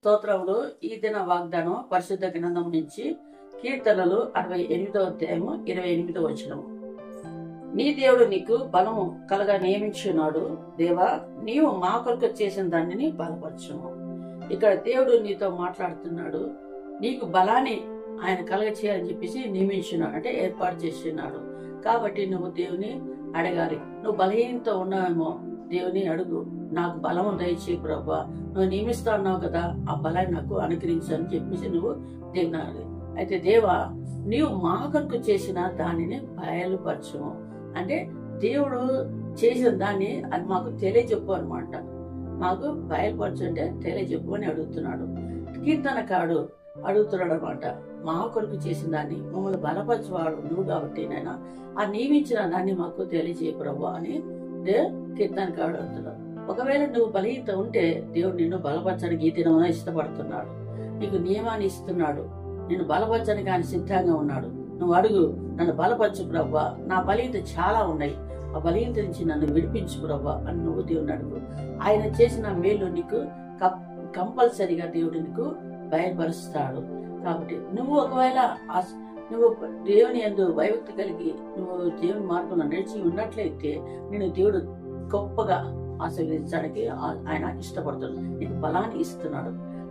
స్తోత్రములు. ఈ దిన వాగ్దానం పరిశుద్ధ గ్రంథం నుంచి కీర్తనలు 68వ అధ్యాయము 28వ వచనము. నీ దేవుడు నీకు బలము కలగా నియమించున్నాడు. దేవా, నీవు మా కొరకు చేసిన దానిని బలపరచుము. ఇక్కడ దేవుడు నీతో మాట్లాడుతున్నాడు. నీకు బలాన్ని ఆయన కలగ చేయాలని చెప్పేసి నియమించున్నాడు, అంటే ఏర్పాటు చేస్తున్నాడు. కాబట్టి నువ్వు దేవుని అడగాలి. నువ్వు బలహీనతో ఉన్నావేమో, దేవుని అడుగు. నాకు బలము దయచేయి ప్రభా, నువ్వు నియమిస్తా ఉన్నావు కదా, ఆ బలాన్ని నాకు అనుగ్రహించని చెప్పేసి నువ్వు దేవుని అడగాలి. అయితే దేవా, నీవు మా కొరకు చేసిన దానిని బయలుపరచము. అంటే దేవుడు చేసిన దాన్ని అది మాకు తెలియజెప్పు అనమాట. మాకు బయలుపరచు అంటే తెలియజెప్పు అని అడుగుతున్నాడు. కీర్తనకాడు అడుగుతున్నాడు అనమాట. మా కొరకు చేసిన దాన్ని మమ్మల్ని బలపరచువాడు నువ్వు కాబట్టి నైనా ఆ నియమించిన దాన్ని మాకు తెలియజేయ ప్రభు అని కీర్తనకాడు అడుగుతున్నాడు. ఒకవేళ నువ్వు బలహీనత ఉంటే దేవుడు నిన్ను బలపరచడానికి ఈ దినమున ఇష్టపడుతున్నాడు. నీకు నియమాన్ని ఇస్తున్నాడు. నిన్ను బలపరచడానికి ఆయన సిద్ధంగా ఉన్నాడు. నువ్వు అడుగు, నన్ను బలపరచు ప్రభా, నా బలహీనత చాలా ఉన్నాయి, ఆ బలహీనత నుంచి నన్ను విడిపించు ప్రభా అని నువ్వు దేవుని అడుగు. ఆయన చేసిన మేలు నీకు కంపల్సరిగా దేవుడు నీకు బయలుపరుస్తాడు. కాబట్టి నువ్వు ఒకవేళ నువ్వు దేవుని యందు భయభక్తి కలిగి నువ్వు దేవుని మార్గంలో నడిచి ఉన్నట్లయితే నేను దేవుడు గొప్పగా ఆశీర్వదించడానికి ఆయన ఇష్టపడుతున్నాడు. నీకు బలాన్ని ఇస్తున్నాడు.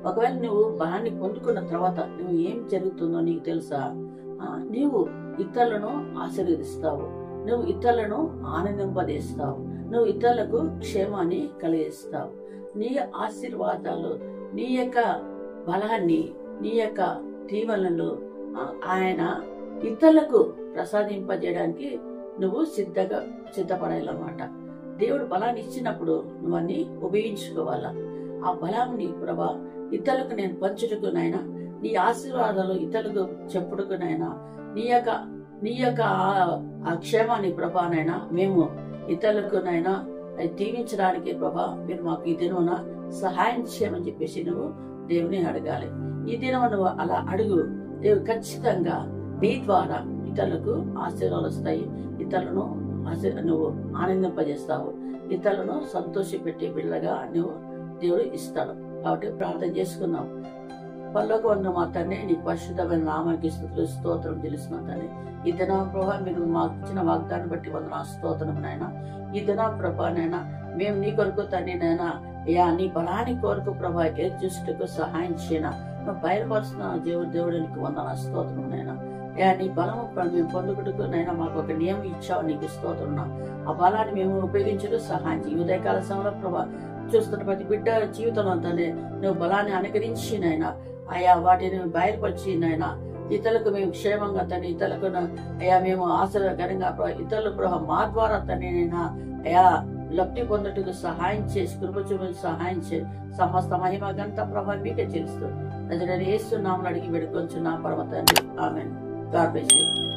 ఒకవేళ నువ్వు బలాన్ని పొందుకున్న తర్వాత నువ్వు ఏం జరుగుతుందో నీకు తెలుసా? నీవు ఇతరులను ఆశీర్వదిస్తావు, నువ్వు ఇతరులను ఆనందింపజేస్తావు, నువ్వు ఇతరులకు క్షేమాన్ని కలిగిస్తావు. నీ ఆశీర్వాదాలు, నీ యొక్క బలాన్ని, నీ యొక్క దీవెనలు ఆయన ఇతరులకు ప్రసాదింపజేయడానికి నువ్వు సిద్ధపడాలన్నమాట. దేవుడు బలాన్ని ఇచ్చినప్పుడు నువ్వు అన్ని ఉపయోగించుకోవాలా. ఆ బలాన్ని ప్రభా ఇతరులకు నేను పంచుటకునైనా, నీ ఆశీర్వాదాలు ఇతరులకు చెప్పుడుకునైనా, నీ యొక్క ఆ క్షేమాన్ని ప్రభానైనా మేము ఇతరులకునైనా దీవించడానికి ప్రభా మీరు మాకు ఈ దినమున సహాయం చేయమని చెప్పేసి నువ్వు దేవుని అడగాలి. ఈ దినం నువ్వు అలా అడుగు. దేవుడు ఖచ్చితంగా నీ ద్వారా ఇతరులకు ఆశీర్వాదాలు వస్తాయి. ఇతరులను నువ్వు ఆనందింపజేస్తావు. ఇతరులను సంతోషపెట్టే బిడ్డగా నువ్వు దేవుడు ఇస్తాడు. కాబట్టి ప్రార్థన చేసుకున్నాం. పరలోకమందు మా తండ్రి, నీ పరిశుద్ధమైన నామానికి స్తుతులు స్తోత్రం తెలుస్తున్నా తండ్రి. ఈ దిన ప్రభా మీరు మాకు ఇచ్చిన వాగ్దాన్ని బట్టి వందన స్తోత్రం నాయన. ఈ దిన ప్రభా నైనా మేము నీ కొరకు తండ్రి నైనా అయ్యా నీ బలాన్ని కొరకు ప్రభా ఎదురు చూసుటకు సహాయం చేయనా నువ్వు బయలుపరుస్తున్న దేవుడు నీకు వందన స్తోత్రం నైనా. అయ్యా నీ బలము మేము పొందుకుటకు నైనా మాకు ఒక నియమం ఇచ్చావు, నీకు స్తోత్రం. ఆ బలాన్ని మేము ఉపయోగించడం సహాయం చేయి. ఉదయకాల సమయంలో ప్రభా చూస్తున్న ప్రతి బిడ్డ జీవితంలో తండ్రి నువ్వు బలాన్ని అనుకరించి నైనా అయ్యా వాటిని బయలుపరిచి నైనా ఇతరులకు మేము క్షేమంగా తండ్రి, ఇతరులకు అయ్యా మేము ఆశ్చర్యకరంగా ఇతరుల ప్రభావ మా ద్వారా తండ్రి నైనా అయ్యా లబ్ధి పొందటకు సహాయం చేసి కృప చూపి సహాయం చేసి సమస్త మహిమ గంట ప్రభావం మీకే తెలుస్తూ నజరేయుని యేసు నామములో అడిగి వేడుకొంచున్నాం పరమ తండ్రి. ఆమేన్. God bless you.